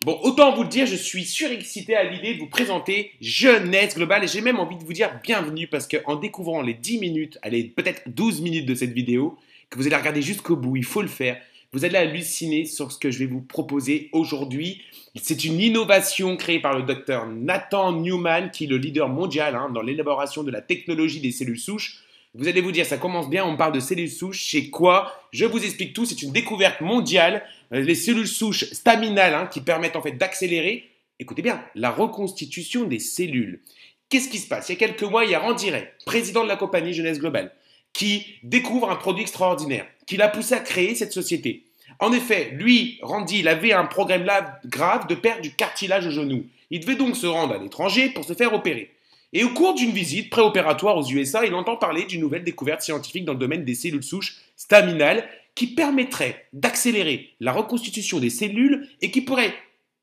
Bon, autant vous le dire, je suis surexcité à l'idée de vous présenter Jeunesse Globale et j'ai même envie de vous dire bienvenue parce qu'en découvrant les 10 minutes, allez, peut-être 12 minutes de cette vidéo, que vous allez regarder jusqu'au bout, il faut le faire, vous allez halluciner sur ce que je vais vous proposer aujourd'hui. C'est une innovation créée par le docteur Nathan Newman, qui est le leader mondial dans l'élaboration de la technologie des cellules souches. Vous allez vous dire, ça commence bien, on parle de cellules souches, c'est quoi? Je vous explique tout, c'est une découverte mondiale. Les cellules souches staminales qui permettent en fait d'accélérer, écoutez bien, la reconstitution des cellules. Qu'est-ce qui se passe? Il y a quelques mois, il y a Randy Ray, président de la compagnie Jeunesse Globale, qui découvre un produit extraordinaire, qui l'a poussé à créer cette société. En effet, lui, Randy, il avait un problème là grave de perte du cartilage au genou. Il devait donc se rendre à l'étranger pour se faire opérer. Et au cours d'une visite préopératoire aux USA, il entend parler d'une nouvelle découverte scientifique dans le domaine des cellules souches staminales qui permettrait d'accélérer la reconstitution des cellules et qui pourrait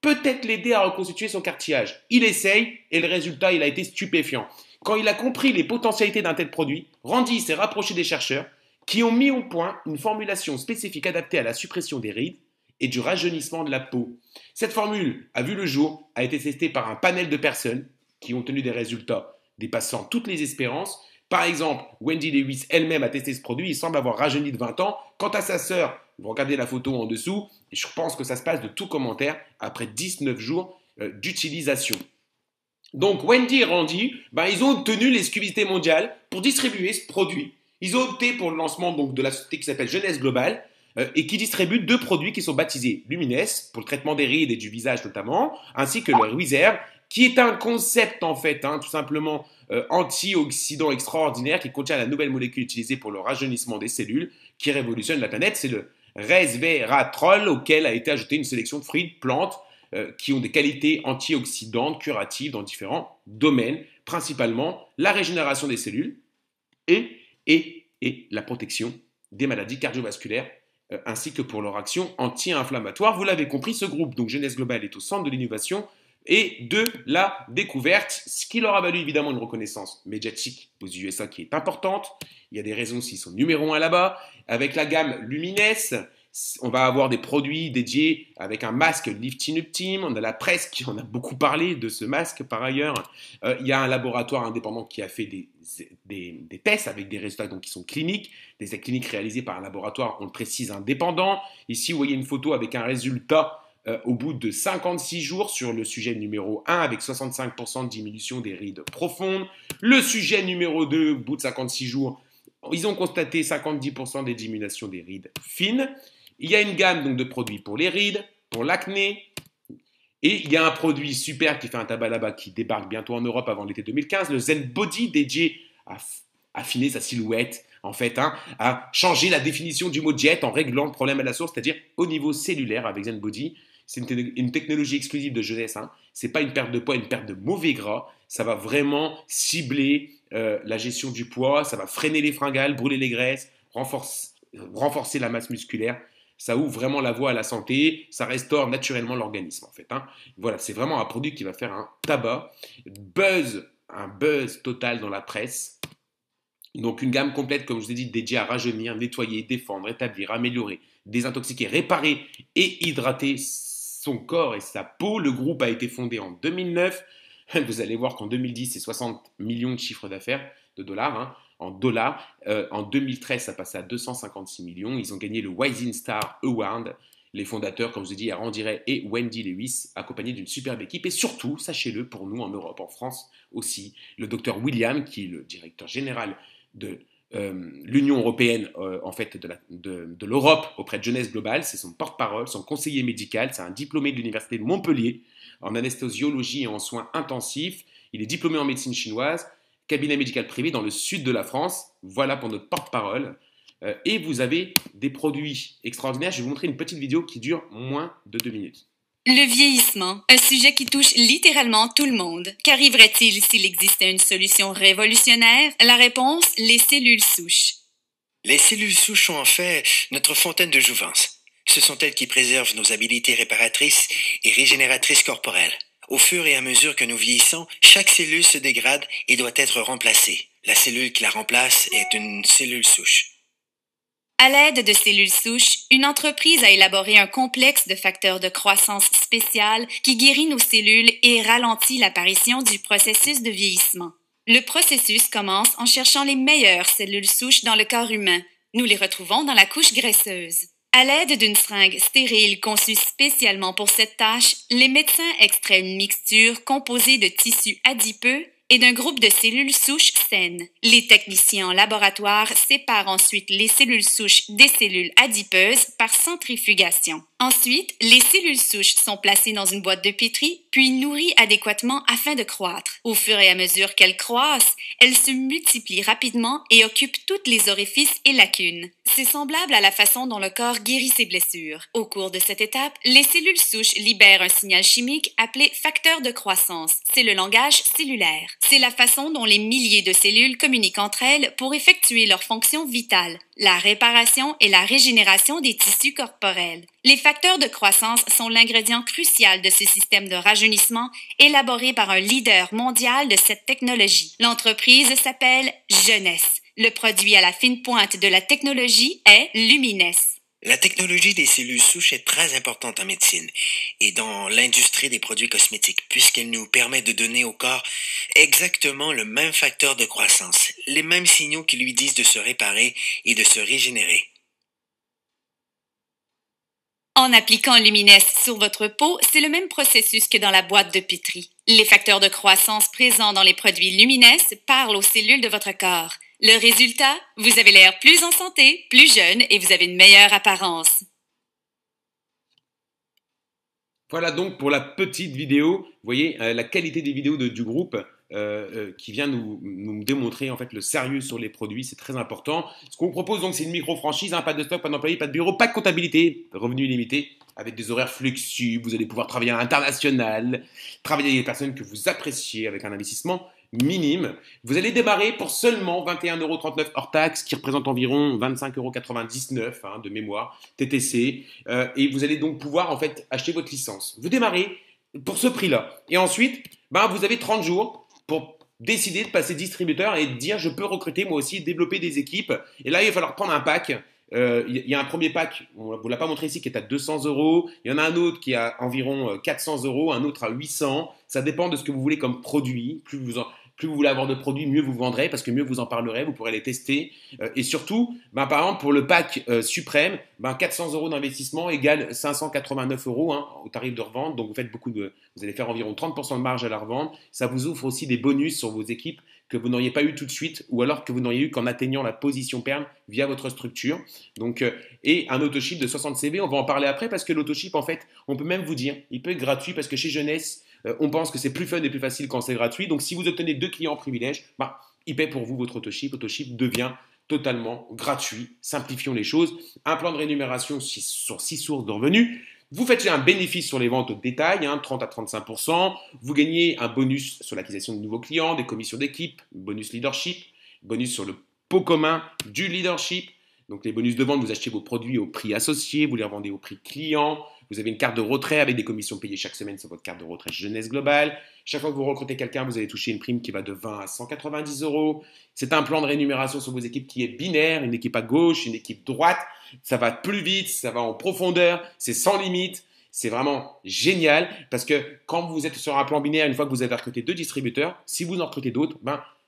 peut-être l'aider à reconstituer son cartilage. Il essaye et le résultat, il a été stupéfiant. Quand il a compris les potentialités d'un tel produit, Randy s'est rapproché des chercheurs qui ont mis au point une formulation spécifique adaptée à la suppression des rides et du rajeunissement de la peau. Cette formule a vu le jour, a été testée par un panel de personnes qui ont tenu des résultats dépassant toutes les espérances. Par exemple, Wendy Lewis elle-même a testé ce produit, il semble avoir rajeuni de 20 ans. Quant à sa sœur, vous regardez la photo en dessous, et je pense que ça se passe de tout commentaire après 19 jours d'utilisation. Donc Wendy et Randy, ils ont obtenu l'exclusivité mondiale pour distribuer ce produit. Ils ont opté pour le lancement donc, de la société qui s'appelle Jeunesse Globale et qui distribue deux produits qui sont baptisés Lumines, pour le traitement des rides et du visage notamment, ainsi que le Reserve, qui est un concept en fait, tout simplement antioxydant extraordinaire qui contient la nouvelle molécule utilisée pour le rajeunissement des cellules qui révolutionne la planète. C'est le resveratrol auquel a été ajoutée une sélection de fruits, de plantes qui ont des qualités antioxydantes, curatives dans différents domaines, principalement la régénération des cellules et la protection des maladies cardiovasculaires ainsi que pour leur action anti-inflammatoire. Vous l'avez compris, ce groupe, donc Jeunesse Globale, est au centre de l'innovation et de la découverte, ce qui leur a valu évidemment une reconnaissance médiatique aux USA qui est importante. Il y a des raisons s'ils sont numéro 1 là-bas. Avec la gamme Lumines, on va avoir des produits dédiés avec un masque Lifting Up Team. On a la presse qui en a beaucoup parlé de ce masque par ailleurs. Il y a un laboratoire indépendant qui a fait des tests avec des résultats donc, qui sont cliniques, des essais cliniques réalisés par un laboratoire, on le précise, indépendant. Ici, vous voyez une photo avec un résultat au bout de 56 jours sur le sujet numéro 1 avec 65% de diminution des rides profondes. Le sujet numéro 2, au bout de 56 jours, ils ont constaté 50% des diminutions des rides fines. Il y a une gamme donc, de produits pour les rides, pour l'acné. Et il y a un produit super qui fait un tabac là-bas qui débarque bientôt en Europe avant l'été 2015, le Zen Body dédié à affiner sa silhouette, en fait, à changer la définition du mot diète en réglant le problème à la source, c'est-à-dire au niveau cellulaire avec Zen Body. C'est une technologie exclusive de jeunesse. C'est pas une perte de poids, une perte de mauvais gras. Ça va vraiment cibler la gestion du poids. Ça va freiner les fringales, brûler les graisses, renforcer la masse musculaire. Ça ouvre vraiment la voie à la santé. Ça restaure naturellement l'organisme, en fait. Voilà, c'est vraiment un produit qui va faire un tabac. Un buzz total dans la presse. Donc une gamme complète, comme je vous ai dit, dédiée à rajeunir, nettoyer, défendre, rétablir, améliorer, désintoxiquer, réparer et hydrater son corps et sa peau. Le groupe a été fondé en 2009. Vous allez voir qu'en 2010, c'est 60 millions de chiffres d'affaires de dollars. En dollars. En 2013, ça passait à 256 millions. Ils ont gagné le Rising Star Award. Les fondateurs, comme je vous ai dit, Randy Ray et Wendy Lewis, accompagnés d'une superbe équipe. Et surtout, sachez-le, pour nous en Europe, en France aussi, le docteur William, qui est le directeur général de l'Union européenne, en fait, de l'Europe auprès de Jeunesse Globale. C'est son porte-parole, son conseiller médical. C'est un diplômé de l'Université de Montpellier en anesthésiologie et en soins intensifs. Il est diplômé en médecine chinoise, cabinet médical privé dans le sud de la France. Voilà pour notre porte-parole. Et vous avez des produits extraordinaires. Je vais vous montrer une petite vidéo qui dure moins de 2 minutes. Le vieillissement, un sujet qui touche littéralement tout le monde. Qu'arriverait-il s'il existait une solution révolutionnaire? La réponse, les cellules souches. Les cellules souches sont en fait notre fontaine de jouvence. Ce sont elles qui préservent nos habiletés réparatrices et régénératrices corporelles. Au fur et à mesure que nous vieillissons, chaque cellule se dégrade et doit être remplacée. La cellule qui la remplace est une cellule souche. À l'aide de cellules souches, une entreprise a élaboré un complexe de facteurs de croissance spécial qui guérit nos cellules et ralentit l'apparition du processus de vieillissement. Le processus commence en cherchant les meilleures cellules souches dans le corps humain. Nous les retrouvons dans la couche graisseuse. À l'aide d'une seringue stérile conçue spécialement pour cette tâche, les médecins extraient une mixture composée de tissus adipeux et d'un groupe de cellules souches saines. Les techniciens en laboratoire séparent ensuite les cellules souches des cellules adipeuses par centrifugation. Ensuite, les cellules souches sont placées dans une boîte de pétri, puis nourries adéquatement afin de croître. Au fur et à mesure qu'elles croissent, elles se multiplient rapidement et occupent toutes les orifices et lacunes. C'est semblable à la façon dont le corps guérit ses blessures. Au cours de cette étape, les cellules souches libèrent un signal chimique appelé facteur de croissance. C'est le langage cellulaire. C'est la façon dont les milliers de cellules communiquent entre elles pour effectuer leurs fonctions vitales, la réparation et la régénération des tissus corporels. Les facteurs de croissance sont l'ingrédient crucial de ce système de rajeunissement élaboré par un leader mondial de cette technologie. L'entreprise s'appelle Jeunesse. Le produit à la fine pointe de la technologie est Lumines. La technologie des cellules souches est très importante en médecine et dans l'industrie des produits cosmétiques puisqu'elle nous permet de donner au corps exactement le même facteur de croissance, les mêmes signaux qui lui disent de se réparer et de se régénérer. En appliquant Lumines sur votre peau, c'est le même processus que dans la boîte de pétri. Les facteurs de croissance présents dans les produits Lumines parlent aux cellules de votre corps. Le résultat, vous avez l'air plus en santé, plus jeune et vous avez une meilleure apparence. Voilà donc pour la petite vidéo. Vous voyez la qualité des vidéos du groupe qui vient nous démontrer en fait le sérieux sur les produits. C'est très important. Ce qu'on propose donc, c'est une micro-franchise, hein, pas de stock, pas d'employé, pas de bureau, pas de comptabilité, revenu illimité, avec des horaires flexibles. Vous allez pouvoir travailler à l'international, travailler avec des personnes que vous appréciez avec un investissement minime. Vous allez démarrer pour seulement 21,39 € hors taxe, qui représente environ 25,99 € hein, de mémoire, TTC. Et vous allez donc pouvoir en fait acheter votre licence. Vous démarrez pour ce prix-là. Et ensuite, vous avez 30 jours pour décider de passer distributeur et de dire je peux recruter moi aussi, développer des équipes. Et là, il va falloir prendre un pack. Il y a un premier pack, on ne vous l'a pas montré ici, qui est à 200 €. Il y en a un autre qui est à environ 400 €, un autre à 800. Ça dépend de ce que vous voulez comme produit. Plus vous voulez avoir de produits, mieux vous vendrez, parce que mieux vous en parlerez, vous pourrez les tester. Et surtout, par exemple, pour le pack suprême, 400 € d'investissement égale 589 € hein, au tarif de revente. Donc vous allez faire environ 30% de marge à la revente. Ça vous offre aussi des bonus sur vos équipes que vous n'auriez pas eu tout de suite, ou alors que vous n'auriez eu qu'en atteignant la position perm via votre structure. Donc, et un autoship de 60 CV, on va en parler après, parce que l'autoship, en fait, on peut même vous dire, il peut être gratuit, parce que chez Jeunesse, on pense que c'est plus fun et plus facile quand c'est gratuit. Donc, si vous obtenez 2 clients privilèges, il paie pour vous votre autoship. Autoship devient totalement gratuit. Simplifions les choses. Un plan de rémunération sur 6 sources de revenus. Vous faites un bénéfice sur les ventes au détail, 30 à 35%. Vous gagnez un bonus sur l'acquisition de nouveaux clients, des commissions d'équipe, bonus leadership, bonus sur le pot commun du leadership. Donc les bonus de vente, vous achetez vos produits au prix associé, vous les revendez au prix client. Vous avez une carte de retrait avec des commissions payées chaque semaine sur votre carte de retrait Jeunesse Globale. Chaque fois que vous recrutez quelqu'un, vous allez toucher une prime qui va de 20 à 190 €. C'est un plan de rémunération sur vos équipes qui est binaire, une équipe à gauche, une équipe droite. Ça va plus vite, ça va en profondeur, c'est sans limite. C'est vraiment génial parce que quand vous êtes sur un plan binaire, une fois que vous avez recruté 2 distributeurs, si vous en recrutez d'autres,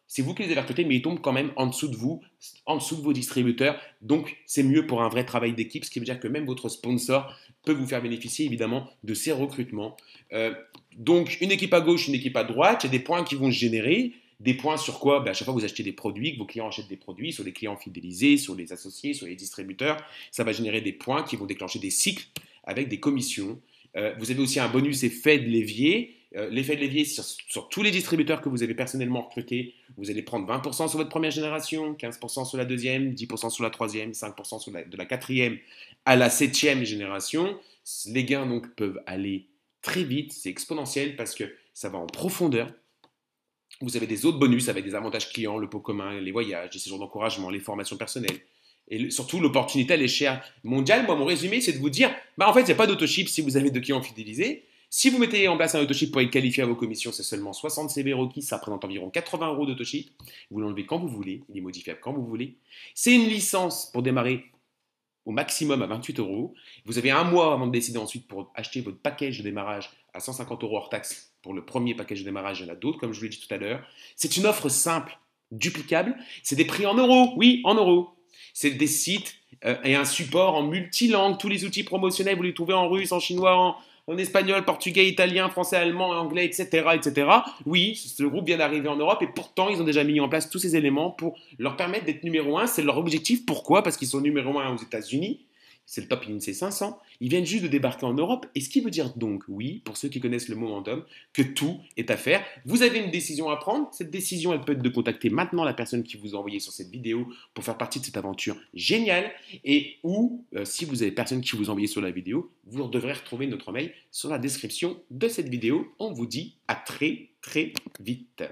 c'est vous qui les avez recrutés, mais ils tombent quand même en dessous de vous, en dessous de vos distributeurs. Donc, c'est mieux pour un vrai travail d'équipe, ce qui veut dire que même votre sponsor peut vous faire bénéficier évidemment de ces recrutements. Donc, une équipe à gauche, une équipe à droite, il y a des points qui vont se générer. Des points sur quoi? À chaque fois que vous achetez des produits, que vos clients achètent des produits, sur les clients fidélisés, sur les associés, sur les distributeurs, ça va générer des points qui vont déclencher des cycles avec des commissions. Vous avez aussi un bonus effet de levier. L'effet de levier sur tous les distributeurs que vous avez personnellement recrutés, vous allez prendre 20% sur votre première génération, 15% sur la deuxième, 10% sur la troisième, 5% de la quatrième à la septième génération. Les gains donc peuvent aller très vite, c'est exponentiel parce que ça va en profondeur. Vous avez des autres bonus avec des avantages clients, le pot commun, les voyages, les séjours d'encouragement, les formations personnelles. Et surtout, l'opportunité, elle est chère mondiale. Moi, mon résumé, c'est de vous dire, en fait, il n'y a pas d'autoship si vous avez 2 clients fidélisés. Si vous mettez en place un autoship pour être qualifié à vos commissions, c'est seulement 60 CV requis, ça représente environ 80 € d'autoship. Vous l'enlevez quand vous voulez, il est modifiable quand vous voulez. C'est une licence pour démarrer au maximum à 28 euros. Vous avez un mois avant de décider ensuite pour acheter votre package de démarrage à 150 euros hors taxe. Pour le premier package de démarrage, il y en a d'autres, comme je vous l'ai dit tout à l'heure. C'est une offre simple, duplicable. C'est des prix en euros, oui, en euros. C'est des sites et un support en multilangue. Tous les outils promotionnels, vous les trouvez en russe, en chinois, en espagnol, portugais, italien, français, allemand, anglais, etc., etc. Oui, ce groupe vient d'arriver en Europe et pourtant, ils ont déjà mis en place tous ces éléments pour leur permettre d'être numéro un. C'est leur objectif. Pourquoi? Parce qu'ils sont numéro un aux États-Unis. C'est le top INSEE 500. Ils viennent juste de débarquer en Europe. Et ce qui veut dire donc, oui, pour ceux qui connaissent le momentum, que tout est à faire. Vous avez une décision à prendre. Cette décision, elle peut être de contacter maintenant la personne qui vous a envoyé sur cette vidéo pour faire partie de cette aventure géniale. Et ou, si vous avez personne qui vous a envoyé sur la vidéo, vous devrez retrouver notre mail sur la description de cette vidéo. On vous dit à très très vite.